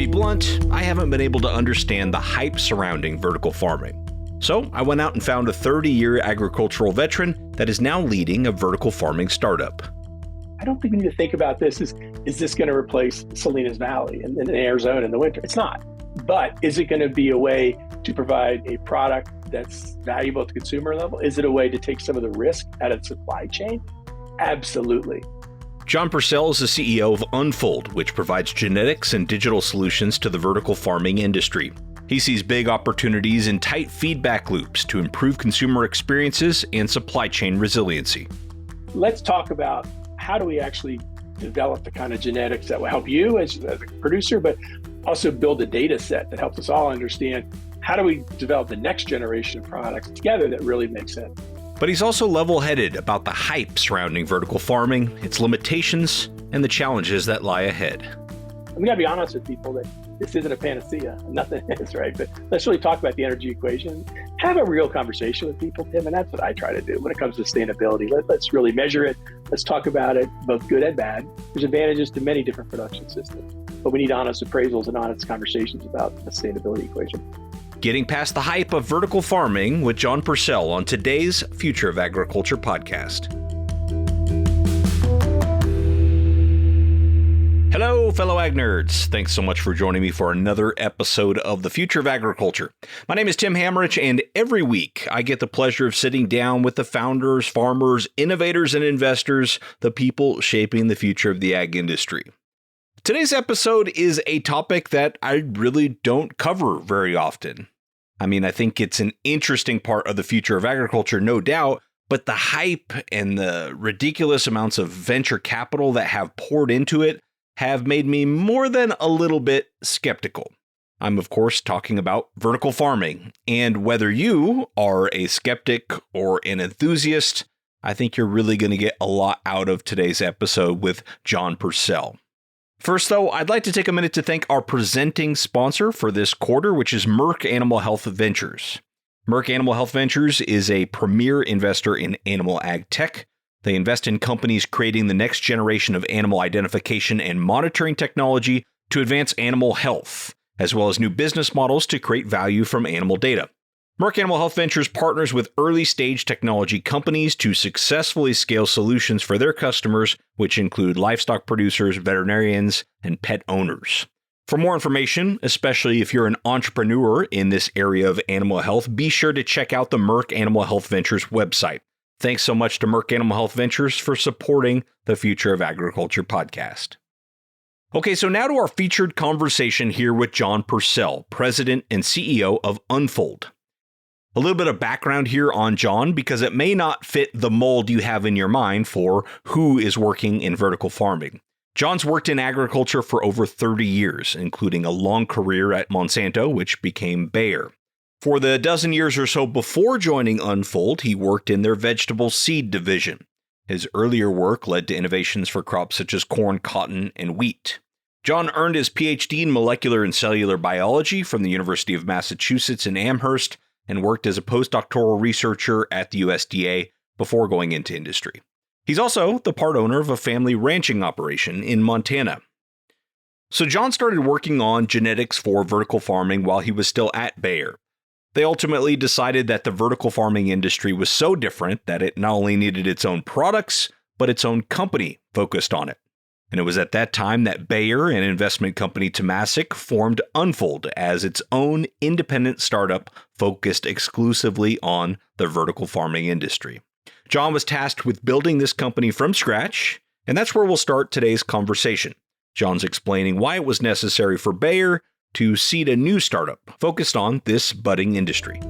be blunt, I haven't been able to understand the hype surrounding vertical farming. So I went out and found a 30-year agricultural veteran that is now leading a vertical farming startup. I don't think we need to think about this as, is this going to replace Salinas Valley in Arizona in the winter? It's not. But is it going to be a way to provide a product that's valuable at the consumer level? Is it a way to take some of the risk out of the supply chain? Absolutely. John Purcell is the CEO of Unfold, which provides genetics and digital solutions to the vertical farming industry. He sees big opportunities in tight feedback loops to improve consumer experiences and supply chain resiliency. Let's talk about how do we actually develop the kind of genetics that will help you as a producer, but also build a data set that helps us all understand how do we develop the next generation of products together that really makes sense. But he's also level-headed about the hype surrounding vertical farming, its limitations, and the challenges that lie ahead. We gotta be honest with people that this isn't a panacea. Nothing is, right? But let's really talk about the energy equation. Have a real conversation with people, Tim, and that's what I try to do when it comes to sustainability. Let's really measure it. Let's talk about it, both good and bad. There's advantages to many different production systems, but we need honest appraisals and honest conversations about the sustainability equation. Getting past the hype of vertical farming with John Purcell on today's Future of Agriculture podcast. Hello, fellow ag nerds. Thanks so much for joining me for another episode of the Future of Agriculture. My name is Tim Hammerich, and every week I get the pleasure of sitting down with the founders, farmers, innovators, and investors, the people shaping the future of the ag industry. Today's episode is a topic that I really don't cover very often. I mean, I think it's an interesting part of the future of agriculture, no doubt, but the hype and the ridiculous amounts of venture capital that have poured into it have made me more than a little bit skeptical. I'm, of course, talking about vertical farming, and whether you are a skeptic or an enthusiast, I think you're really going to get a lot out of today's episode with John Purcell. First, though, I'd like to take a minute to thank our presenting sponsor for this quarter, which is Merck Animal Health Ventures. Merck Animal Health Ventures is a premier investor in animal ag tech. They invest in companies creating the next generation of animal identification and monitoring technology to advance animal health, as well as new business models to create value from animal data. Merck Animal Health Ventures partners with early-stage technology companies to successfully scale solutions for their customers, which include livestock producers, veterinarians, and pet owners. For more information, especially if you're an entrepreneur in this area of animal health, be sure to check out the Merck Animal Health Ventures website. Thanks so much to Merck Animal Health Ventures for supporting the Future of Agriculture podcast. Okay, so now to our featured conversation here with John Purcell, President and CEO of Unfold. A little bit of background here on John, because it may not fit the mold you have in your mind for who is working in vertical farming. John's worked in agriculture for over 30 years, including a long career at Monsanto, which became Bayer. For the dozen years or so before joining Unfold, he worked in their vegetable seed division. His earlier work led to innovations for crops such as corn, cotton, and wheat. John earned his Ph.D. in Molecular and Cellular Biology from the University of Massachusetts in Amherst, and worked as a post-doctoral researcher at the USDA before going into industry. He's also the part owner of a family ranching operation in Montana. So John started working on genetics for vertical farming while he was still at Bayer. They ultimately decided that the vertical farming industry was so different that it not only needed its own products, but its own company focused on it. And it was at that time that Bayer and investment company Temasek formed Unfold as its own independent startup focused exclusively on the vertical farming industry. John was tasked with building this company from scratch, and that's where we'll start today's conversation. John's explaining why it was necessary for Bayer to seed a new startup focused on this budding industry.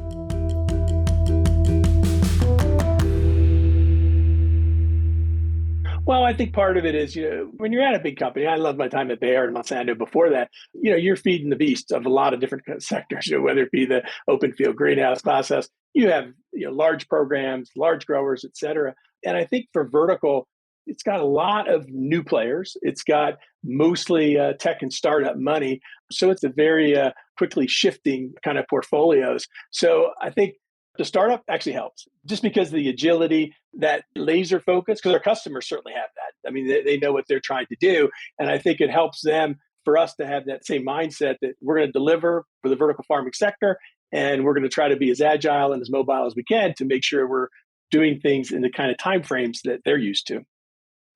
Well, I think part of it is, when you're at a big company, I love my time at Bayer and Monsanto before that, you're feeding the beast of a lot of different sectors, whether it be the open field greenhouse process, you have large programs, large growers, et cetera. And I think for vertical, it's got a lot of new players. It's got mostly tech and startup money. So it's a very quickly shifting kind of portfolios. So I think the startup actually helps just because of the agility, that laser focus, because our customers certainly have that. I mean, they know what they're trying to do. And I think it helps them for us to have that same mindset that we're going to deliver for the vertical farming sector, and we're going to try to be as agile and as mobile as we can to make sure we're doing things in the kind of timeframes that they're used to.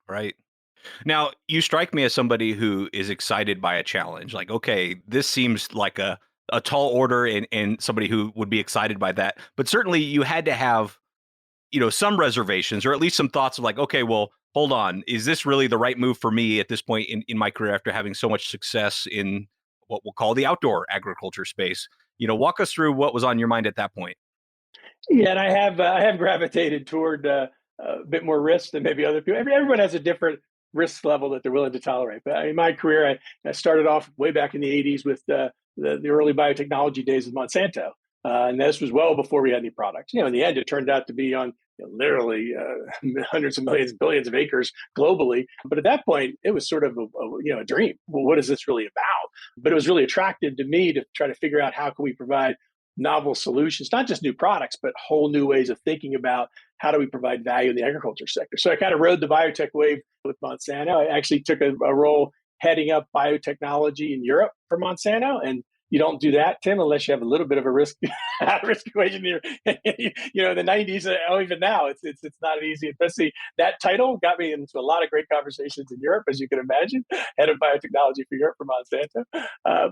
Right. Now, you strike me as somebody who is excited by a challenge. Like, okay, this seems like a tall order and somebody who would be excited by that. But certainly you had to have, some reservations or at least some thoughts of like, okay, well, hold on. Is this really the right move for me at this point in my career after having so much success in what we'll call the outdoor agriculture space? Walk us through what was on your mind at that point. Yeah, and I have gravitated toward a bit more risk than maybe other people. Everyone has a different risk level that they're willing to tolerate. But in my career, I started off way back in the '80s with the early biotechnology days of Monsanto, and this was well before we had any products. In the end, it turned out to be on literally hundreds of millions, billions of acres globally. But at that point, it was sort of a dream. Well, what is this really about? But it was really attractive to me to try to figure out how can we provide novel solutions, not just new products, but whole new ways of thinking about how do we provide value in the agriculture sector. So I kind of rode the biotech wave with Monsanto. I actually took a role heading up biotechnology in Europe for Monsanto. And you don't do that, Tim, unless you have a little bit of a risk risk equation here. In the '90s, even now, it's not easy. Especially that title got me into a lot of great conversations in Europe, as you can imagine, head of biotechnology for Europe for Monsanto.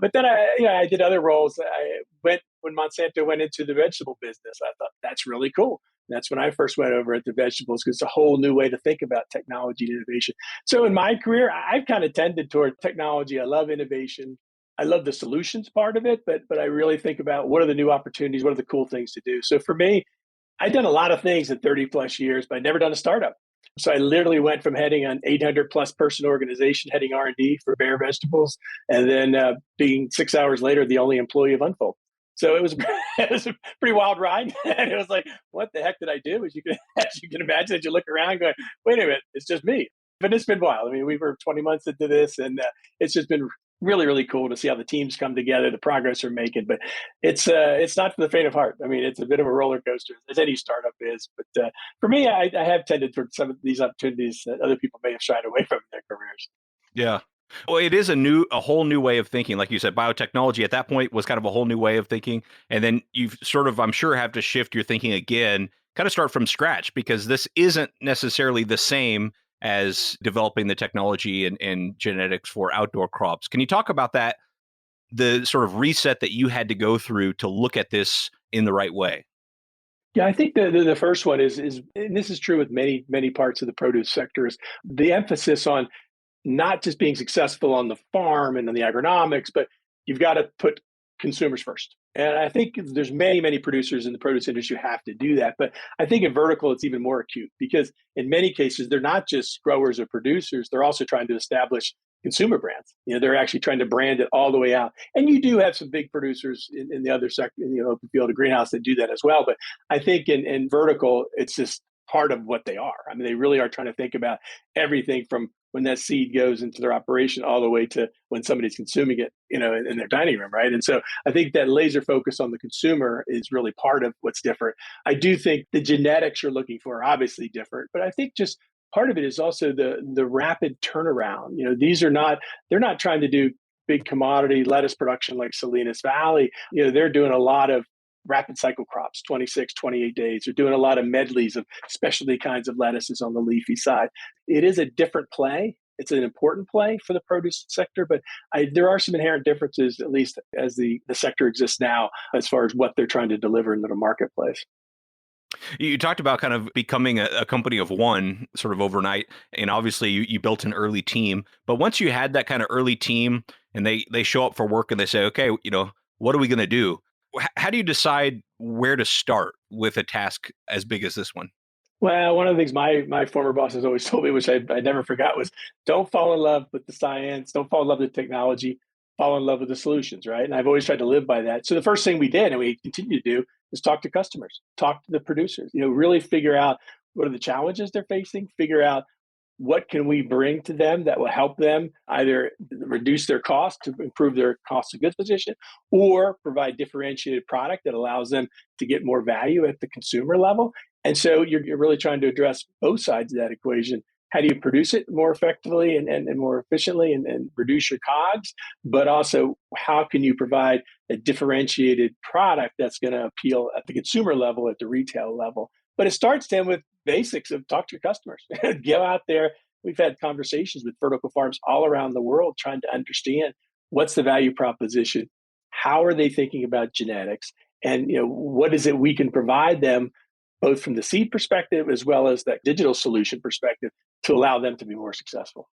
But then I did other roles. I went when Monsanto went into the vegetable business. I thought that's really cool. That's when I first went over at the vegetables because it's a whole new way to think about technology and innovation. So in my career, I've kind of tended toward technology. I love innovation. I love the solutions part of it, but I really think about what are the new opportunities, what are the cool things to do. So for me, I've done a lot of things in 30 plus years, but I've never done a startup. So I literally went from heading an 800 plus person organization, heading R&D for Bayer Vegetables, and then being 6 hours later, the only employee of Unfold. So it was it was a pretty wild ride, and it was like, what the heck did I do? As you can imagine, as you look around, going, wait a minute, it's just me. But it's been wild. I mean, we were 20 months into this, and it's just been really, really cool to see how the teams come together, the progress they're making. But it's not for the faint of heart. I mean, it's a bit of a roller coaster, as any startup is. But for me, I have tended toward some of these opportunities that other people may have shied away from in their careers. Yeah. Well, it is a whole new way of thinking. Like you said, biotechnology at that point was kind of a whole new way of thinking. And then you've sort of, I'm sure, have to shift your thinking again, kind of start from scratch because this isn't necessarily the same as developing the technology and genetics for outdoor crops. Can you talk about that, the sort of reset that you had to go through to look at this in the right way? Yeah, I think the first one is, and this is true with many parts of the produce sector, is the emphasis on not just being successful on the farm and on the agronomics, but you've got to put consumers first. And I think there's many producers in the produce industry who have to do that. But I think in vertical, it's even more acute because in many cases, they're not just growers or producers, they're also trying to establish consumer brands. They're actually trying to brand it all the way out. And you do have some big producers in the other sector, in the open field of greenhouse that do that as well. But I think in vertical, it's just part of what they are. I mean, they really are trying to think about everything from when that seed goes into their operation all the way to when somebody's consuming it, in their dining room, right? And so I think that laser focus on the consumer is really part of what's different. I do think the genetics you're looking for are obviously different, but I think just part of it is also the rapid turnaround. They're not trying to do big commodity lettuce production like Salinas Valley. They're doing a lot of rapid cycle crops, 26, 28 days. They're doing a lot of medleys of specialty kinds of lettuces on the leafy side. It is a different play. It's an important play for the produce sector, but there are some inherent differences, at least as the sector exists now, as far as what they're trying to deliver into the marketplace. You talked about kind of becoming a company of one sort of overnight. And obviously you built an early team. But once you had that kind of early team and they show up for work and they say, okay, what are we going to do? How do you decide where to start with a task as big as this one? Well, one of the things my former bosses always told me, which I never forgot, was don't fall in love with the science, don't fall in love with the technology, fall in love with the solutions, right? And I've always tried to live by that. So the first thing we did, and we continue to do, is talk to customers, talk to the producers, really figure out what are the challenges they're facing, figure out what can we bring to them that will help them either reduce their cost to improve their cost of goods position or provide differentiated product that allows them to get more value at the consumer level. And so you're really trying to address both sides of that equation. how do you produce it more effectively and more efficiently and reduce your COGS, but also how can you provide a differentiated product that's going to appeal at the consumer level, at the retail level. But it starts then with basics of talk to your customers. Go out there. We've had conversations with vertical farms all around the world trying to understand what's the value proposition, how are they thinking about genetics, and what is it we can provide them both from the seed perspective as well as that digital solution perspective to allow them to be more successful.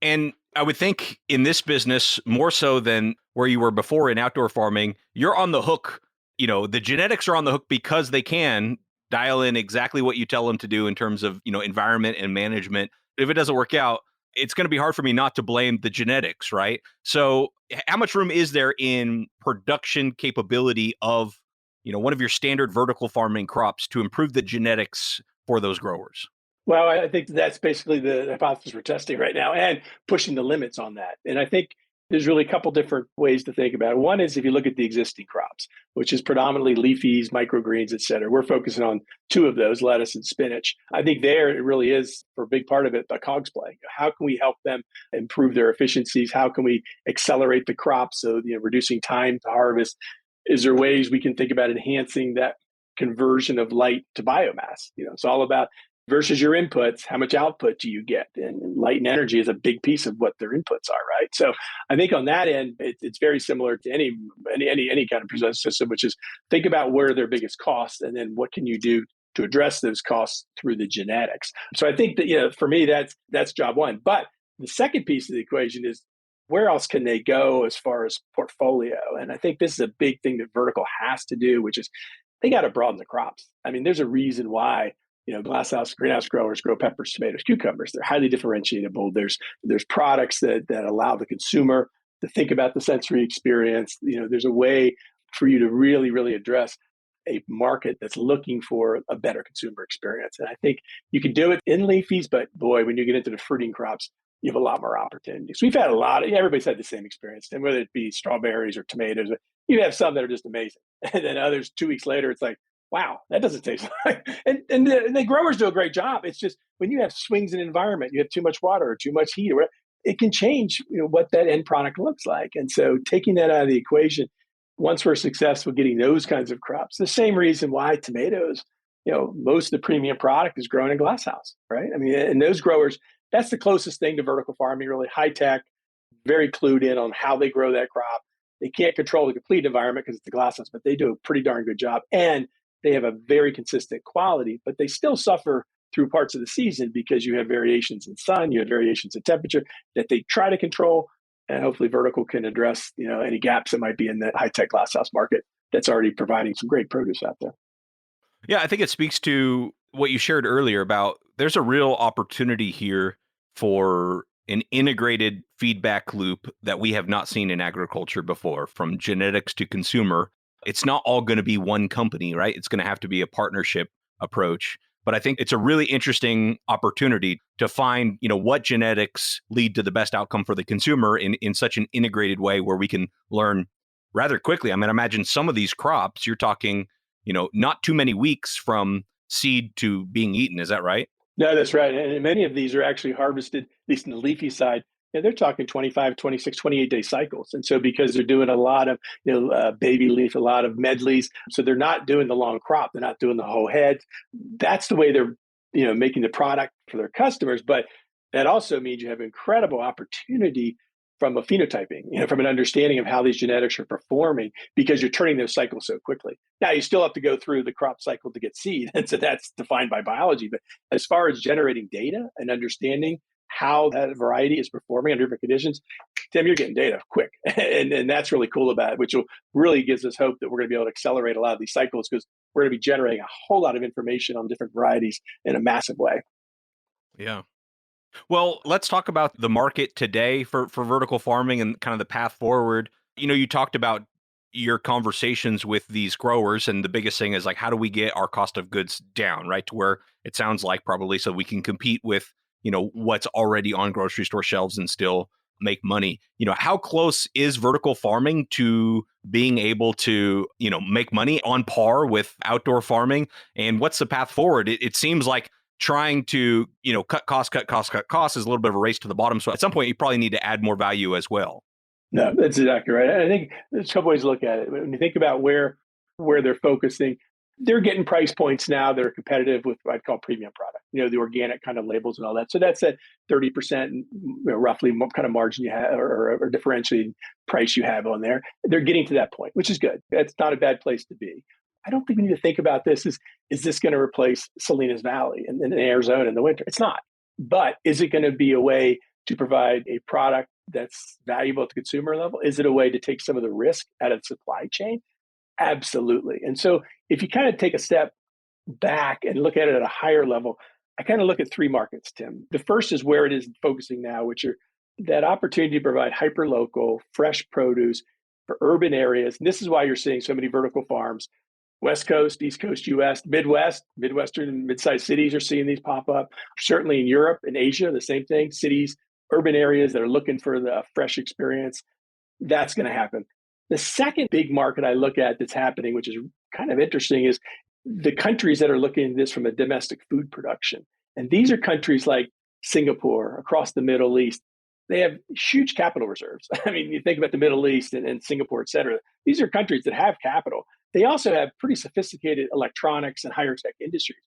And I would think in this business, more so than where you were before in outdoor farming, you're on the hook. The genetics are on the hook because they can dial in exactly what you tell them to do in terms of, environment and management. If it doesn't work out, it's going to be hard for me not to blame the genetics, right? So how much room is there in production capability of, one of your standard vertical farming crops to improve the genetics for those growers? Well, I think that's basically the hypothesis we're testing right now and pushing the limits on that. And I think there's really a couple different ways to think about it. One is if you look at the existing crops, which is predominantly leafies, microgreens, et cetera. We're focusing on two of those, lettuce and spinach. I think there it really is, for a big part of it, a COGS play. How can we help them improve their efficiencies? How can we accelerate the crop? So, reducing time to harvest. Is there ways we can think about enhancing that conversion of light to biomass? It's all about versus your inputs, how much output do you get? And light and energy is a big piece of what their inputs are, right? So I think on that end, it's very similar to any kind of present system, which is think about where are their biggest costs, and then what can you do to address those costs through the genetics. So I think that for me, that's job one. But the second piece of the equation is where else can they go as far as portfolio? And I think this is a big thing that vertical has to do, which is they got to broaden the crops. I mean, there's a reason why glasshouse, greenhouse growers grow peppers, tomatoes, cucumbers. They're highly differentiatable. There's products that allow the consumer to think about the sensory experience. There's a way for you to really, really address a market that's looking for a better consumer experience. And I think you can do it in leafies, but boy, when you get into the fruiting crops, you have a lot more opportunities. We've had everybody's had the same experience. And whether it be strawberries or tomatoes, you have some that are just amazing. And then others, 2 weeks later, it's like, wow, that doesn't taste like. And the growers do a great job. It's just when you have swings in environment, you have too much water or too much heat, or whatever, it can change what that end product looks like. And so taking that out of the equation, once we're successful getting those kinds of crops, the same reason why tomatoes, most of the premium product is grown in glasshouse, right? I mean, and those growers, that's the closest thing to vertical farming, really high tech, very clued in on how they grow that crop. They can't control the complete environment because it's the glasshouse, but they do a pretty darn good job. And they have a very consistent quality, but they still suffer through parts of the season because you have variations in sun, you have variations in temperature that they try to control. And hopefully vertical can address, any gaps that might be in the high-tech glasshouse market that's already providing some great produce out there. Yeah, I think it speaks to what you shared earlier about there's a real opportunity here for an integrated feedback loop that we have not seen in agriculture before, from genetics to consumer. It's not all going to be one company, right? It's going to have to be a partnership approach. But I think it's a really interesting opportunity to find, what genetics lead to the best outcome for the consumer in such an integrated way where we can learn rather quickly. I mean, imagine some of these crops, you're talking, not too many weeks from seed to being eaten. Is that right? No, that's right. And many of these are actually harvested, at least in the leafy side. They're talking 25, 26, 28-day cycles. And so because they're doing a lot of baby leaf, a lot of medleys, so they're not doing the long crop. They're not doing the whole head. That's the way they're making the product for their customers. But that also means you have incredible opportunity from a phenotyping, from an understanding of how these genetics are performing because you're turning those cycles so quickly. Now, you still have to go through the crop cycle to get seed. And so that's defined by biology. But as far as generating data and understanding how that variety is performing under different conditions, Tim, you're getting data quick. And that's really cool about it, which will really gives us hope that we're going to be able to accelerate a lot of these cycles because we're going to be generating a whole lot of information on different varieties in a massive way. Yeah. Well, let's talk about the market today for vertical farming and kind of the path forward. You talked about your conversations with these growers, and the biggest thing is like, how do we get our cost of goods down, right? To where it sounds like probably so we can compete with, what's already on grocery store shelves and still make money. How close is vertical farming to being able to, make money on par with outdoor farming? And what's the path forward? It seems like trying to, cut costs is a little bit of a race to the bottom. So at some point, you probably need to add more value as well. No, that's exactly right. I think there's a couple ways to look at it. When you think about where they're focusing, they're getting price points now that are competitive with what I'd call premium product, the organic kind of labels and all that. So that's that 30% roughly kind of margin you have or differentiating price you have on there. They're getting to that point, which is good. That's not a bad place to be. I don't think we need to think about this as, is this going to replace Salinas Valley in Arizona in the winter? It's not. But is it going to be a way to provide a product that's valuable at the consumer level? Is it a way to take some of the risk out of the supply chain? Absolutely. And so if you kind of take a step back and look at it at a higher level, I kind of look at three markets, Tim. The first is where it is focusing now, which are that opportunity to provide hyper-local, fresh produce for urban areas. And this is why you're seeing so many vertical farms. West Coast, East Coast, US, Midwestern and mid-sized cities are seeing these pop up. Certainly in Europe and Asia, the same thing. Cities, urban areas that are looking for the fresh experience. That's going to happen. The second big market I look at that's happening, which is kind of interesting, is the countries that are looking at this from a domestic food production. And these are countries like Singapore, across the Middle East. They have huge capital reserves. I mean, you think about the Middle East and Singapore, et cetera. These are countries that have capital. They also have pretty sophisticated electronics and higher tech industries.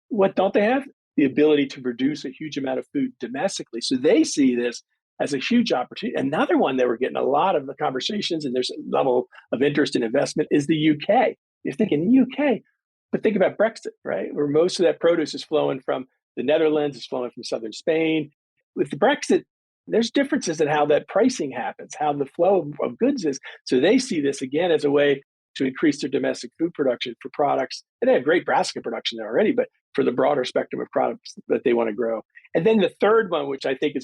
What don't they have? The ability to produce a huge amount of food domestically. So they see this as a huge opportunity. Another one that we're getting a lot of the conversations, and there's a level of interest and investment, is the UK. You're thinking the UK, but think about Brexit, right? Where most of that produce is flowing from the Netherlands, it's flowing from southern Spain. With the Brexit, there's differences in how that pricing happens, how the flow of goods is. So they see this again as a way to increase their domestic food production for products. And they have great brassica production there already, but for the broader spectrum of products that they want to grow. And then the third one, which I think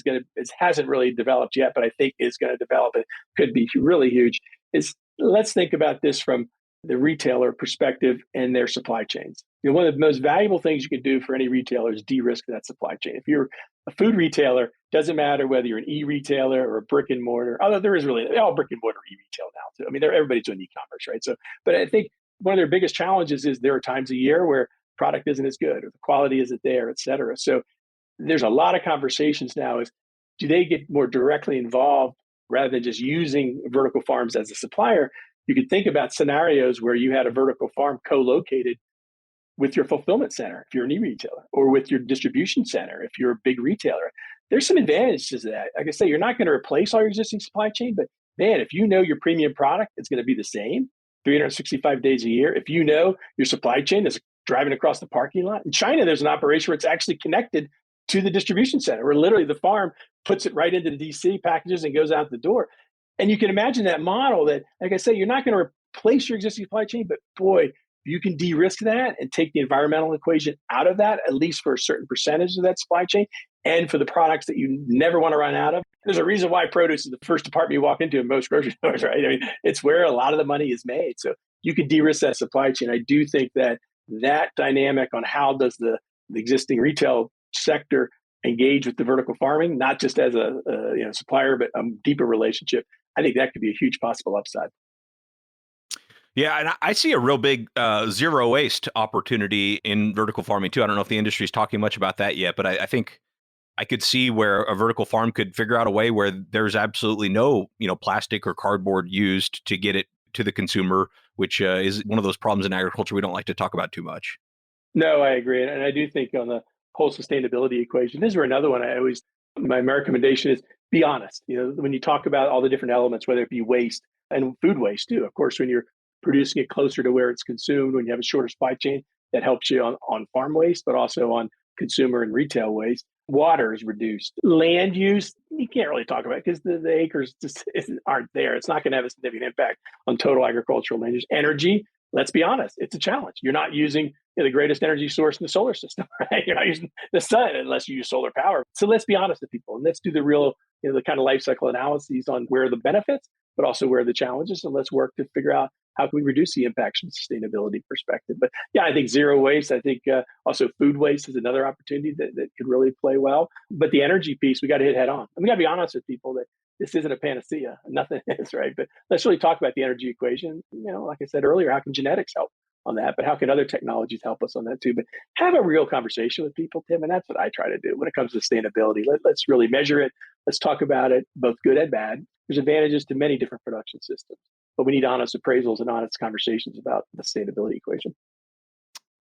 hasn't really developed yet, but I think is going to develop, it could be really huge, is let's think about this from the retailer perspective and their supply chains. One of the most valuable things you can do for any retailer is de-risk that supply chain. If you're a food retailer, doesn't matter whether you're an e-retailer or a brick and mortar, although there is really all brick and mortar e-retail now too. I mean, everybody's doing e-commerce, right? So, but I think one of their biggest challenges is there are times a year where product isn't as good or the quality isn't there, et cetera. So there's a lot of conversations now is, do they get more directly involved rather than just using vertical farms as a supplier? You could think about scenarios where you had a vertical farm co-located with your fulfillment center, if you're an e-retailer, or with your distribution center, if you're a big retailer. There's some advantages to that. Like I say, you're not going to replace all your existing supply chain, but man, if you know your premium product is going to be the same 365 days a year, if you know your supply chain is driving across the parking lot. In China, there's an operation where it's actually connected to the distribution center, where literally the farm puts it right into the DC, packages, and goes out the door. And you can imagine that model that, like I say, you're not going to replace your existing supply chain, but boy, you can de-risk that and take the environmental equation out of that, at least for a certain percentage of that supply chain, and for the products that you never want to run out of. There's a reason why produce is the first department you walk into in most grocery stores, right? I mean, it's where a lot of the money is made. So you can de-risk that supply chain. I do think that dynamic on how does the existing retail sector engage with the vertical farming, not just as a supplier, but a deeper relationship, I think that could be a huge possible upside. Yeah, and I see a real big zero waste opportunity in vertical farming too. I don't know if the industry is talking much about that yet, but I think I could see where a vertical farm could figure out a way where there's absolutely no, plastic or cardboard used to get it to the consumer, which is one of those problems in agriculture we don't like to talk about too much. No, I agree. And I do think on the whole sustainability equation, this is where another one my recommendation is be honest. When you talk about all the different elements, whether it be waste and food waste too, of course, when you're producing it closer to where it's consumed, when you have a shorter supply chain, that helps you on farm waste, but also on consumer and retail waste. Water is reduced. Land use, you can't really talk about it because the acres just aren't there. It's not going to have a significant impact on total agricultural land use. Energy, let's be honest, it's a challenge. You're not using the greatest energy source in the solar system, right? You're not using the sun unless you use solar power. So let's be honest with people and let's do the real, the kind of life cycle analyses on where are the benefits, but also where are the challenges. And let's work to figure out how can we reduce the impacts from a sustainability perspective. But yeah, I think zero waste. I think also food waste is another opportunity that could really play well. But the energy piece, we got to hit head on. And we got to be honest with people that this isn't a panacea. Nothing is, right? But let's really talk about the energy equation. Like I said earlier, how can genetics help? on that, but how can other technologies help us on that too? But have a real conversation with people, Tim, and that's what I try to do when it comes to sustainability. Let's really measure it. Let's talk about it, both good and bad. There's advantages to many different production systems, but we need honest appraisals and honest conversations about the sustainability equation.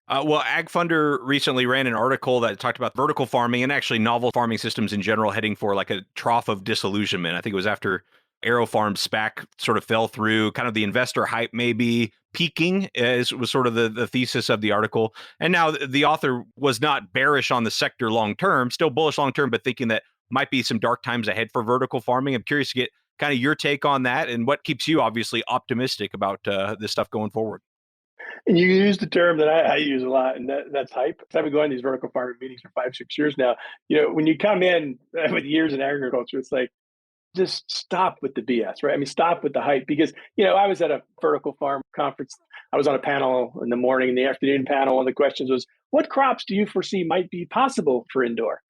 Well, AgFunder recently ran an article that talked about vertical farming and actually novel farming systems in general heading for like a trough of disillusionment. I think it was after AeroFarm's SPAC sort of fell through, kind of the investor hype maybe peaking was sort of the thesis of the article. And now the author was not bearish on the sector long term, still bullish long term, but thinking that might be some dark times ahead for vertical farming. I'm curious to get kind of your take on that and what keeps you obviously optimistic about this stuff going forward. And you use the term that I use a lot, and that's hype. I've been going to these vertical farming meetings for 5-6 years now. When you come in with years in agriculture, it's like, just stop with the BS, right? I mean, stop with the hype because, I was at a vertical farm conference. I was on a panel in the morning and the afternoon panel. And the questions was, what crops do you foresee might be possible for indoor?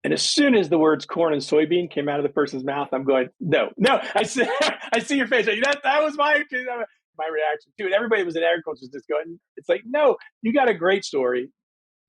And as soon as the words corn and soybean came out of the person's mouth, I'm going, no. I see, I see your face. That was my reaction too. And everybody was in agriculture was just going, it's like, no, you got a great story,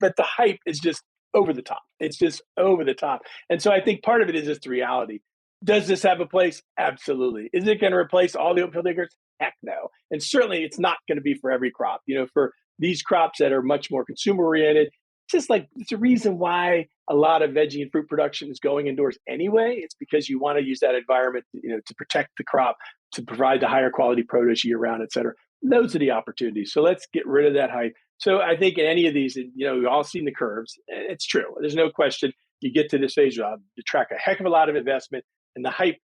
but the hype is just over the top. It's just over the top. And so I think part of it is just the reality. Does this have a place? Absolutely. Is it going to replace all the open field acres? Heck no. And certainly it's not going to be for every crop. For these crops that are much more consumer oriented, just like it's a reason why a lot of veggie and fruit production is going indoors anyway. It's because you want to use that environment, to protect the crop, to provide the higher quality produce year round, et cetera. Those are the opportunities. So let's get rid of that hype. So I think in any of these, we've all seen the curves. It's true. There's no question. You get to this phase, you track a heck of a lot of investment, and the hype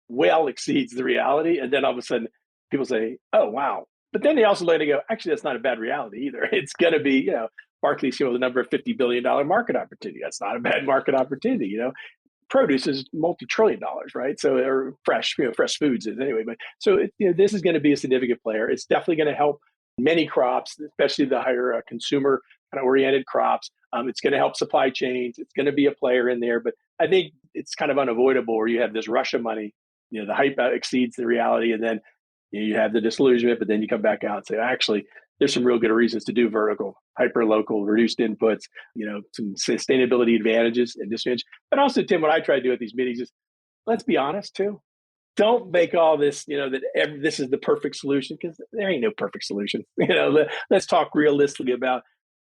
well exceeds the reality. And then all of a sudden, people say, "Oh, wow!" But then they also let it go. Actually, that's not a bad reality either. It's going to be, Barclays came with a number of $50 billion market opportunity. That's not a bad market opportunity. Produce is multi-trillion dollars, right? So, or fresh foods is anyway. But so, this is going to be a significant player. It's definitely going to help many crops, especially the higher consumer kind of oriented crops. It's going to help supply chains. It's going to be a player in there. But I think it's kind of unavoidable where you have this rush of money. The hype exceeds the reality, and then you have the disillusionment. But then you come back out and say, actually, there's some real good reasons to do vertical, hyper local, reduced inputs. Some sustainability advantages and disadvantages. But also, Tim, what I try to do at these meetings is let's be honest too. Don't make all this, this is the perfect solution, because there ain't no perfect solution. Let's talk realistically about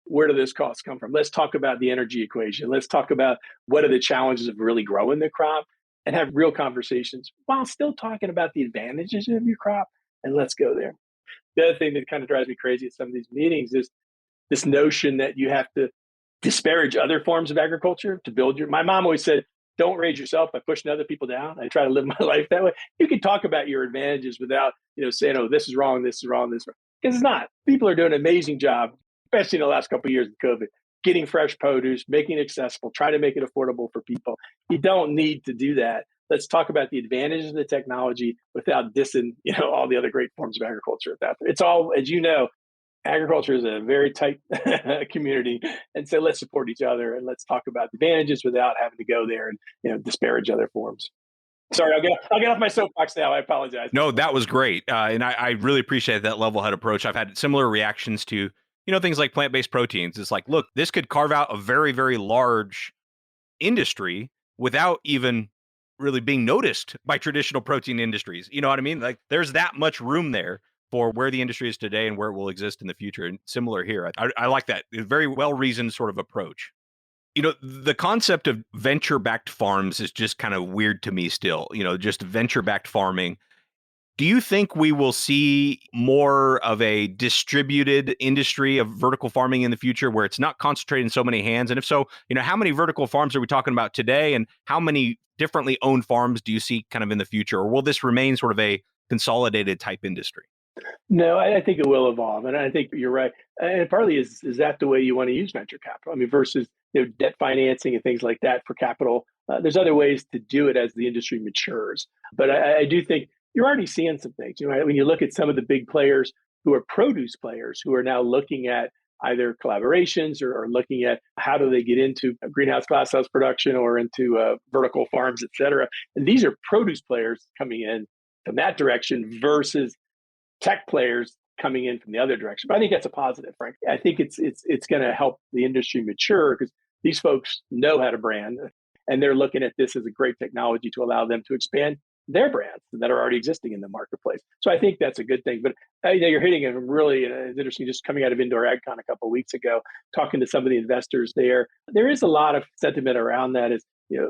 where do those costs come from. Let's talk about the energy equation. Let's talk about what are the challenges of really growing the crop, and have real conversations while still talking about the advantages of your crop. And let's go there. The other thing that kind of drives me crazy at some of these meetings is this notion that you have to disparage other forms of agriculture to build my mom always said, don't raise yourself by pushing other people down. I try to live my life that way. You can talk about your advantages without, saying, oh, this is wrong, this is wrong, this is wrong. Because it's not. People are doing an amazing job, especially in the last couple of years of COVID, getting fresh produce, making it accessible, trying to make it affordable for people. You don't need to do that. Let's talk about the advantages of the technology without dissing, all the other great forms of agriculture. It's all, as you know, agriculture is a very tight community. And so let's support each other and let's talk about the advantages without having to go there and, disparage other forms. Sorry, I'll get off my soapbox now. I apologize. No, that was great. And I really appreciate that level head approach. I've had similar reactions to, things like plant-based proteins. It's like, look, this could carve out a very, very large industry without even really being noticed by traditional protein industries. You know what I mean? Like there's that much room there for where the industry is today and where it will exist in the future. And similar here. I like that. A very well-reasoned sort of approach. The concept of venture-backed farms is just kind of weird to me still, just venture-backed farming. Do you think we will see more of a distributed industry of vertical farming in the future where it's not concentrated in so many hands? And if so, how many vertical farms are we talking about today? And how many differently owned farms do you see kind of in the future? Or will this remain sort of a consolidated type industry? No, I think it will evolve. And I think you're right. And partly is that the way you want to use venture capital? I mean, versus debt financing and things like that for capital. There's other ways to do it as the industry matures. But I do think you're already seeing some things. When you look at some of the big players who are produce players who are now looking at either collaborations or looking at how do they get into greenhouse glasshouse production or into vertical farms, et cetera. And these are produce players coming in from that direction versus tech players coming in from the other direction. But I think that's a positive, frankly. I think it's going to help the industry mature because these folks know how to brand, and they're looking at this as a great technology to allow them to expand their brands that are already existing in the marketplace. So I think that's a good thing. But you're hitting it really it's interesting. Just coming out of Indoor AgCon a couple of weeks ago, talking to some of the investors there, there is a lot of sentiment around that. Is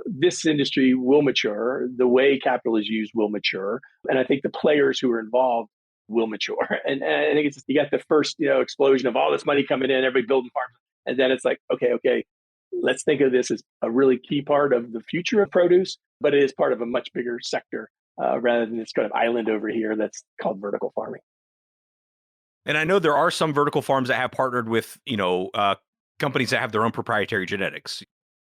this industry will mature, the way capital is used will mature, and I think the players who are involved will mature. And I think it's you got the first explosion of all this money coming in, everybody building farms, and then it's like okay, let's think of this as a really key part of the future of produce, but it is part of a much bigger sector rather than this kind of island over here that's called vertical farming. And I know there are some vertical farms that have partnered with, companies that have their own proprietary genetics.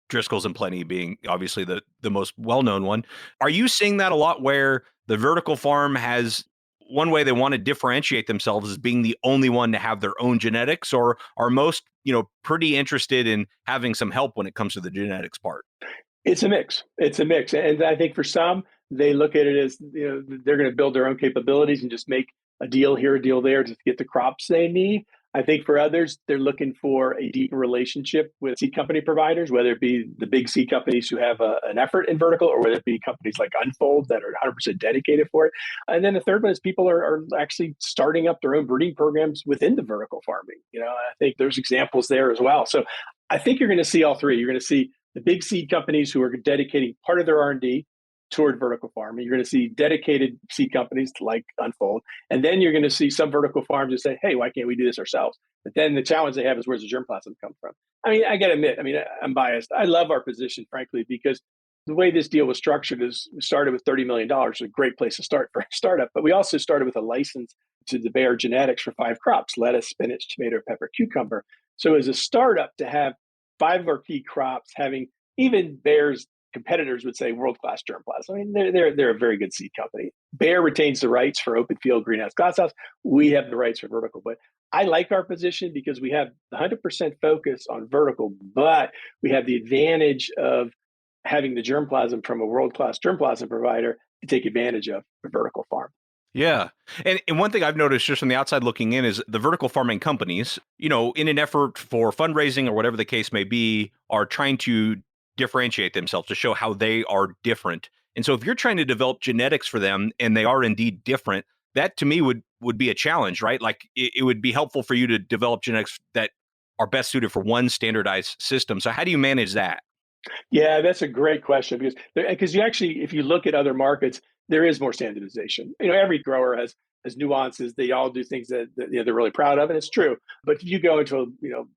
Driscoll's and Plenty being obviously the most well-known one. Are you seeing that a lot where the vertical farm has one way they want to differentiate themselves as being the only one to have their own genetics, or are most, pretty interested in having some help when it comes to the genetics part? It's a mix. It's a mix. And I think for some, they look at it as, they're going to build their own capabilities and just make a deal here, a deal there to get the crops they need. I think for others, they're looking for a deeper relationship with seed company providers, whether it be the big seed companies who have an effort in vertical, or whether it be companies like Unfold that are 100% dedicated for it. And then the third one is people are actually starting up their own breeding programs within the vertical farming. I think there's examples there as well. So I think you're going to see all three. You're going to see the big seed companies who are dedicating part of their R&D toward vertical farming. You're going to see dedicated seed companies like Unfold. And then you're going to see some vertical farms that say, hey, why can't we do this ourselves? But then the challenge they have is, where's the germplasm come from? I got to admit, I'm biased. I love our position, frankly, because the way this deal was structured is we started with $30 million, a great place to start for a startup. But we also started with a license to the Bayer genetics for 5 crops: lettuce, spinach, tomato, pepper, cucumber. So as a startup to have 5 of our key crops having, even Bayer's competitors would say, world-class germplasm. They're a very good seed company. Bayer retains the rights for open field, greenhouse, glasshouse. We have the rights for vertical. But I like our position because we have the 100% focus on vertical, but we have the advantage of having the germplasm from a world-class germplasm provider to take advantage of the vertical farm. Yeah. And one thing I've noticed just from the outside looking in is the vertical farming companies, in an effort for fundraising or whatever the case may be, are trying to differentiate themselves to show how they are different. And so if you're trying to develop genetics for them and they are indeed different, that to me would be a challenge, right? Like it would be helpful for you to develop genetics that are best suited for one standardized system. So how do you manage that? Yeah, that's a great question because you actually, if you look at other markets, there is more standardization. Every grower has nuances. They all do things that they're really proud of, and it's true. But if you go into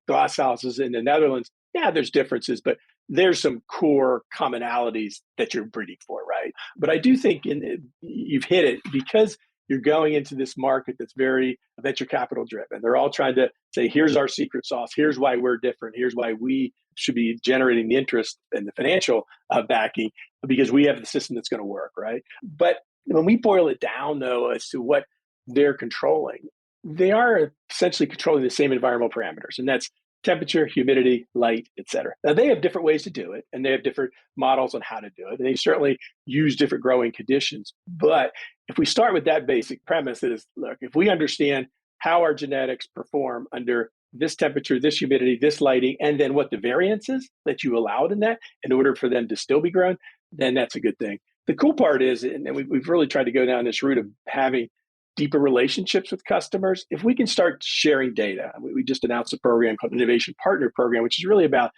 glass houses in the Netherlands, yeah, there's differences, but there's some core commonalities that you're breeding for, right? But I do think you've hit it because you're going into this market that's very venture capital driven. They're all trying to say, here's our secret sauce. Here's why we're different. Here's why we should be generating the interest and the financial backing, because we have the system that's going to work, right? But when we boil it down, though, as to what they're controlling, they are essentially controlling the same environmental parameters, and that's temperature, humidity, light, et cetera. Now, they have different ways to do it, and they have different models on how to do it. And they certainly use different growing conditions. But if we start with that basic premise, that is, look, if we understand how our genetics perform under this temperature, this humidity, this lighting, and then what the variance is that you allowed in that in order for them to still be grown, then that's a good thing. The cool part is, and we've really tried to go down this route of having deeper relationships with customers. If we can start sharing data, we just announced a program called Innovation Partner Program, which is really about,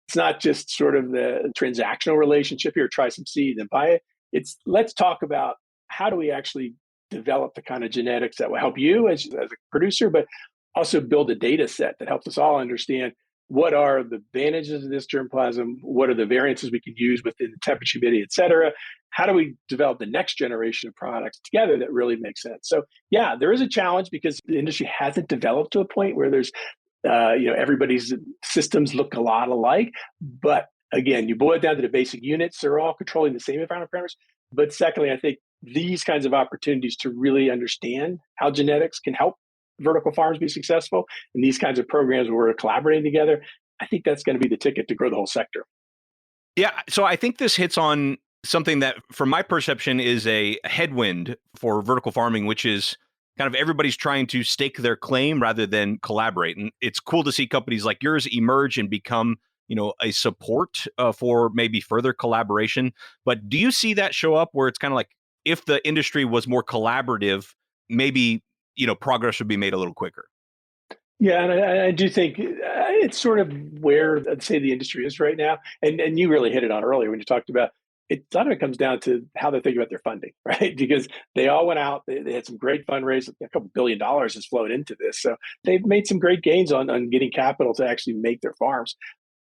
it's not just sort of the transactional relationship here, try some seed and buy it. It's let's talk about how do we actually develop the kind of genetics that will help you as a producer, but also build a data set that helps us all understand what are the advantages of this germplasm, what are the variances we can use within the temperature, humidity, et cetera. How do we develop the next generation of products together that really makes sense? So yeah, there is a challenge because the industry hasn't developed to a point where there's, everybody's systems look a lot alike. But again, you boil it down to the basic units, they're all controlling the same environmental parameters. But secondly, I think these kinds of opportunities to really understand how genetics can help vertical farms be successful, and these kinds of programs where we're collaborating together, I think that's going to be the ticket to grow the whole sector. Yeah, so I think this hits on something that, from my perception, is a headwind for vertical farming, which is kind of everybody's trying to stake their claim rather than collaborate. And it's cool to see companies like yours emerge and become, a support for maybe further collaboration. But do you see that show up where it's kind of like if the industry was more collaborative, maybe, progress would be made a little quicker? Yeah, and I do think it's sort of where I'd say the industry is right now. And you really hit it on earlier when you talked about it. A lot of it comes down to how they think about their funding, right? Because they all went out, they had some great fundraising, a couple $1 billion has flowed into this. So they've made some great gains on getting capital to actually make their farms.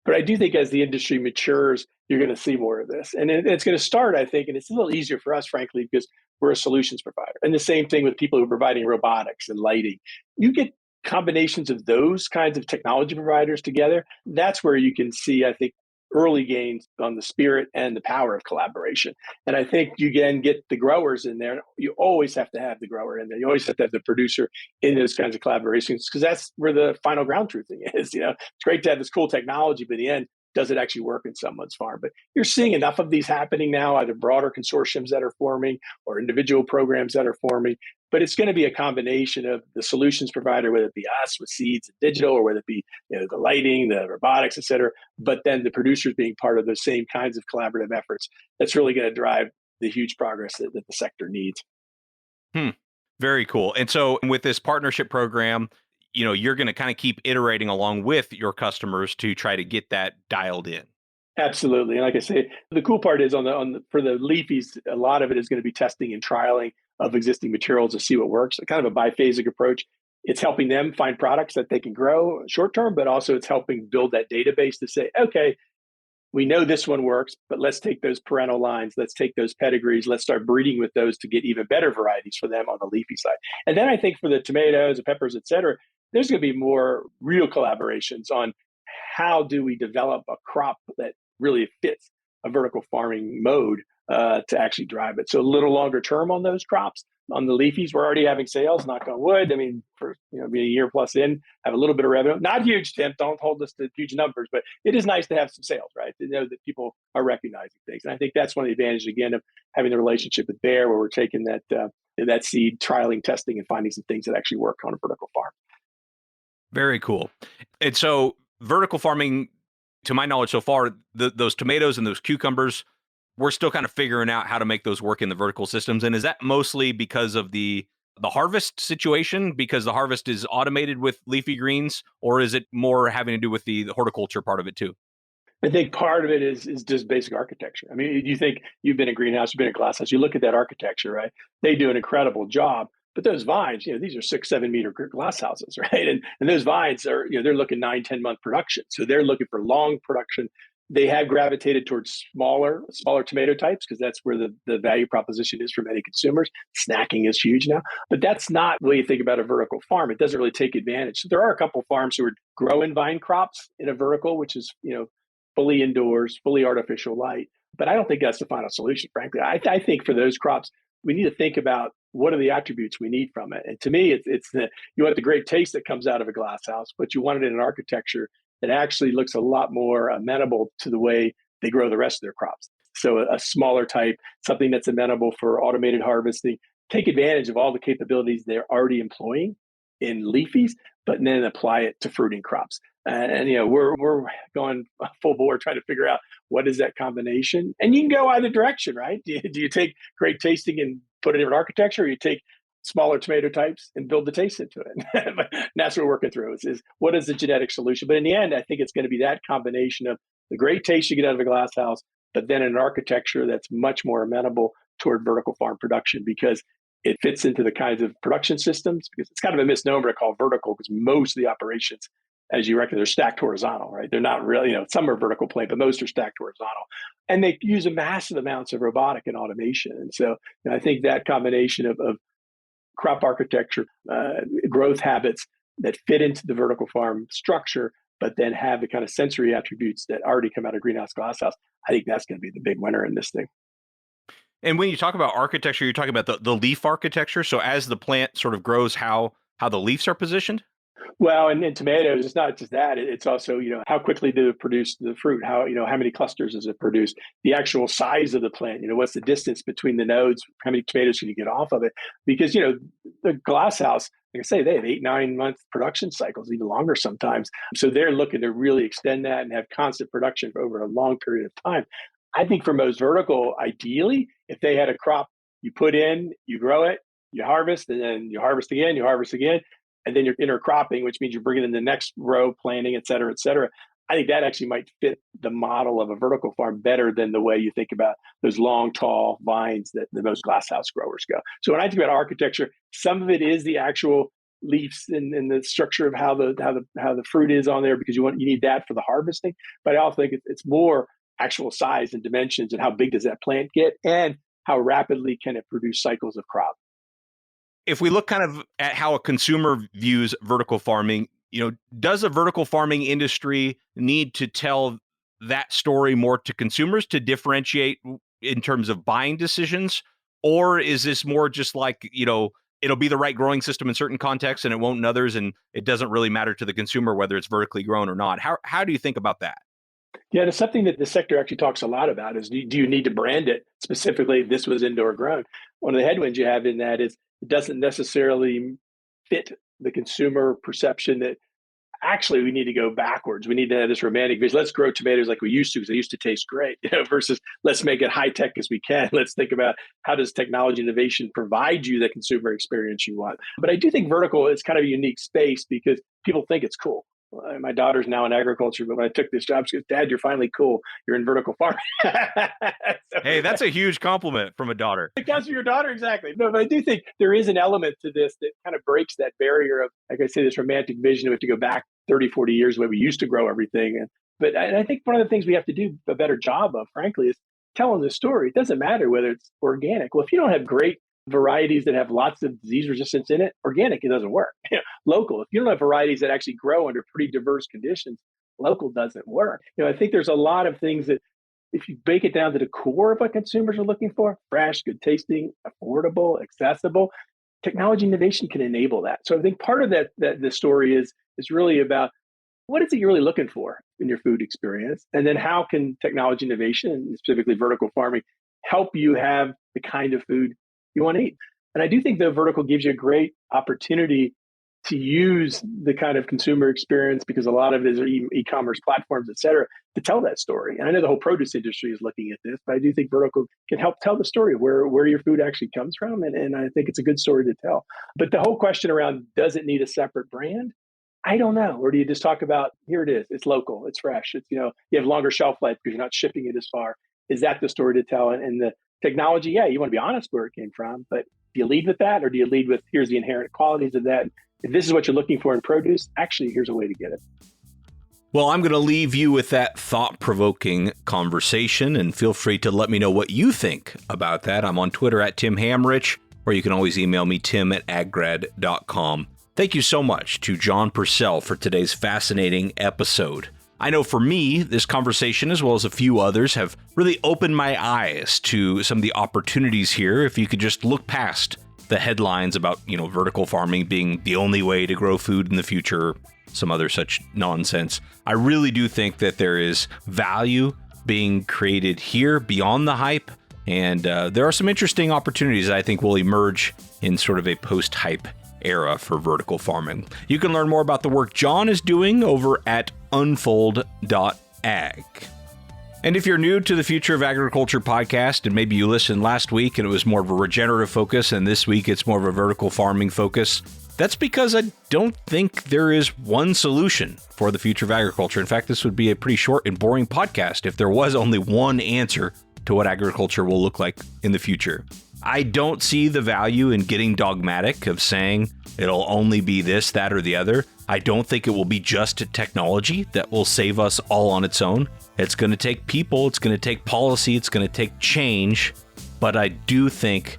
But I do think as the industry matures, you're going to see more of this. And it's going to start, I think, and it's a little easier for us, frankly, because we're a solutions provider. And the same thing with people who are providing robotics and lighting. You get combinations of those kinds of technology providers together. That's where you can see, I think, early gains on the spirit and the power of collaboration. And I think you can get the growers in there. You always have to have the grower in there. You always have to have the producer in those kinds of collaborations because that's where the final ground truthing is. It's great to have this cool technology, but in the end, does it actually work in someone's farm? But you're seeing enough of these happening now, either broader consortiums that are forming or individual programs that are forming. But it's going to be a combination of the solutions provider, whether it be us with seeds and digital, or whether it be the lighting, the robotics, et cetera. But then the producers being part of those same kinds of collaborative efforts. That's really going to drive the huge progress that the sector needs. Very cool. And so with this partnership program, you're going to kind of keep iterating along with your customers to try to get that dialed in. Absolutely. And like I say, the cool part is for the leafies, a lot of it is going to be testing and trialing of existing materials to see what works. Kind of a biphasic approach. It's helping them find products that they can grow short term, but also it's helping build that database to say, okay, we know this one works, but let's take those parental lines, let's take those pedigrees, let's start breeding with those to get even better varieties for them on the leafy side. And then I think for the tomatoes, the peppers, et cetera, there's going to be more real collaborations on how do we develop a crop that really fits a vertical farming mode to actually drive it. So a little longer term on those crops. On the leafies, we're already having sales, knock on wood. I mean, for being a year plus in, have a little bit of revenue. Not huge, Tim. Don't hold us to huge numbers, but it is nice to have some sales, right? To know that people are recognizing things. And I think that's one of the advantages, again, of having the relationship with Bayer, where we're taking that seed, trialing, testing, and finding some things that actually work on a vertical farm. Very cool. And so vertical farming, to my knowledge so far, those tomatoes and those cucumbers, we're still kind of figuring out how to make those work in the vertical systems. And is that mostly because of the harvest situation, because the harvest is automated with leafy greens, or is it more having to do with the horticulture part of it too? I think part of it is just basic architecture. I mean, you think you've been in a greenhouse, you've been in a glass house, you look at that architecture, right? They do an incredible job. But those vines, these are 6-7 meter glass houses, right? And those vines are, they're looking 9-10 month production. So they're looking for long production. They have gravitated towards smaller tomato types because that's where the value proposition is for many consumers. Snacking is huge now, but that's not the way you think about a vertical farm. It doesn't really take advantage. So there are a couple of farms who are growing vine crops in a vertical, which is, fully indoors, fully artificial light. But I don't think that's the final solution, frankly. I think for those crops, we need to think about what are the attributes we need from it. And to me, it's you want the great taste that comes out of a glass house, but you want it in an architecture that actually looks a lot more amenable to the way they grow the rest of their crops. So a smaller type, something that's amenable for automated harvesting, take advantage of all the capabilities they're already employing in leafies, but then apply it to fruiting crops. And we're going full board trying to figure out what is that combination. And you can go either direction, right? Do you take great tasting and put it in an architecture, or you take smaller tomato types and build the taste into it? But that's what we're working through is what is the genetic solution? But in the end, I think it's going to be that combination of the great taste you get out of a glass house, but then an architecture that's much more amenable toward vertical farm production because it fits into the kinds of production systems. Because it's kind of a misnomer to call vertical because most of the operations, as you reckon, they're stacked horizontal, right? They're not really, some are vertical plane, but most are stacked horizontal. And they use a massive amounts of robotic and automation. And so I think that combination of crop architecture, growth habits that fit into the vertical farm structure, but then have the kind of sensory attributes that already come out of greenhouse glasshouse, I think that's going to be the big winner in this thing. And when you talk about architecture, you're talking about the leaf architecture. So as the plant sort of grows, how the leaves are positioned? Well, and in tomatoes, it's not just that. It's also, how quickly do it produce the fruit? How many clusters does it produce? The actual size of the plant, what's the distance between the nodes? How many tomatoes can you get off of it? Because, the glass house, like I say, they have 8-9 month production cycles, even longer sometimes. So they're looking to really extend that and have constant production over a long period of time. I think for most vertical, ideally, if they had a crop you put in, you grow it, you harvest, and then you harvest again, and then you're intercropping, which means you're bringing in the next row, planting, et cetera, et cetera. I think that actually might fit the model of a vertical farm better than the way you think about those long, tall vines that the most glasshouse growers go. So when I think about architecture, some of it is the actual leaves and the structure of how the fruit is on there, because you need that for the harvesting. But I also think it's more actual size and dimensions and how big does that plant get and how rapidly can it produce cycles of crop. If we look kind of at how a consumer views vertical farming, does a vertical farming industry need to tell that story more to consumers to differentiate in terms of buying decisions? Or is this more just like, it'll be the right growing system in certain contexts and it won't in others, and it doesn't really matter to the consumer whether it's vertically grown or not? How do you think about that? Yeah, it's something that the sector actually talks a lot about is, do you need to brand it specifically, this was indoor grown? One of the headwinds you have in that is it doesn't necessarily fit the consumer perception that actually we need to go backwards. We need to have this romantic vision. Let's grow tomatoes like we used to because they used to taste great, versus let's make it high tech as we can. Let's think about how does technology innovation provide you the consumer experience you want. But I do think vertical is kind of a unique space because people think it's cool. My daughter's now in agriculture, but when I took this job, she goes, "Dad, you're finally cool. You're in vertical farming." Hey, that's a huge compliment from a daughter. It comes from your daughter, exactly. No, but I do think there is an element to this that kind of breaks that barrier of, like I say, this romantic vision. We have to go back 30, 40 years the way we used to grow everything. But I think one of the things we have to do a better job of, frankly, is telling the story. It doesn't matter whether it's organic. Well, if you don't have great varieties that have lots of disease resistance in it, organic, it doesn't work. Local, if you don't have varieties that actually grow under pretty diverse conditions, local doesn't work. I think there's a lot of things that if you break it down to the core of what consumers are looking for, fresh, good tasting, affordable, accessible, technology innovation can enable that. So I think part of that the story is really about what is it you're really looking for in your food experience? And then how can technology innovation, and specifically vertical farming, help you have the kind of food you want to eat? And I do think the vertical gives you a great opportunity to use the kind of consumer experience, because a lot of it is e-commerce platforms, et cetera, to tell that story. And I know the whole produce industry is looking at this, but I do think vertical can help tell the story of where your food actually comes from. And I think it's a good story to tell. But the whole question around, does it need a separate brand? I don't know. Or do you just talk about, here it is, it's local, it's fresh, it's, you have longer shelf life because you're not shipping it as far. Is that the story to tell? And the technology, yeah, you want to be honest where it came from, but do you lead with that, or do you lead with, here's the inherent qualities of that? If this is what you're looking for in produce, actually, here's a way to get it. Well, I'm going to leave you with that thought-provoking conversation, and feel free to let me know what you think about that. I'm on Twitter at Tim Hamrich, or you can always email me, tim@aggrad.com. Thank you so much to John Purcell for today's fascinating episode. I know for me, this conversation, as well as a few others, have really opened my eyes to some of the opportunities here. If you could just look past the headlines about, vertical farming being the only way to grow food in the future, some other such nonsense. I really do think that there is value being created here beyond the hype. And there are some interesting opportunities that I think will emerge in sort of a post-hype era for vertical farming. You can learn more about the work John is doing over at unfold.ag. And if you're new to the Future of Agriculture podcast, and maybe you listened last week and it was more of a regenerative focus, and this week it's more of a vertical farming focus, that's because I don't think there is one solution for the future of agriculture. In fact, this would be a pretty short and boring podcast if there was only one answer to what agriculture will look like in the future. I don't see the value in getting dogmatic of saying it'll only be this, that, or the other. I don't think it will be just technology that will save us all on its own. It's going to take people, it's going to take policy, it's going to take change. But I do think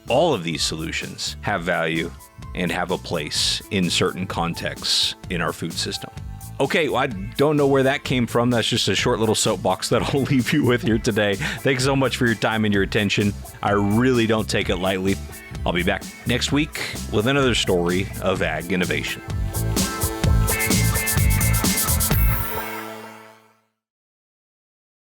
all of these solutions have value and have a place in certain contexts in our food system. Okay, well, I don't know where that came from. That's just a short little soapbox that I'll leave you with here today. Thanks so much for your time and your attention. I really don't take it lightly. I'll be back next week with another story of ag innovation.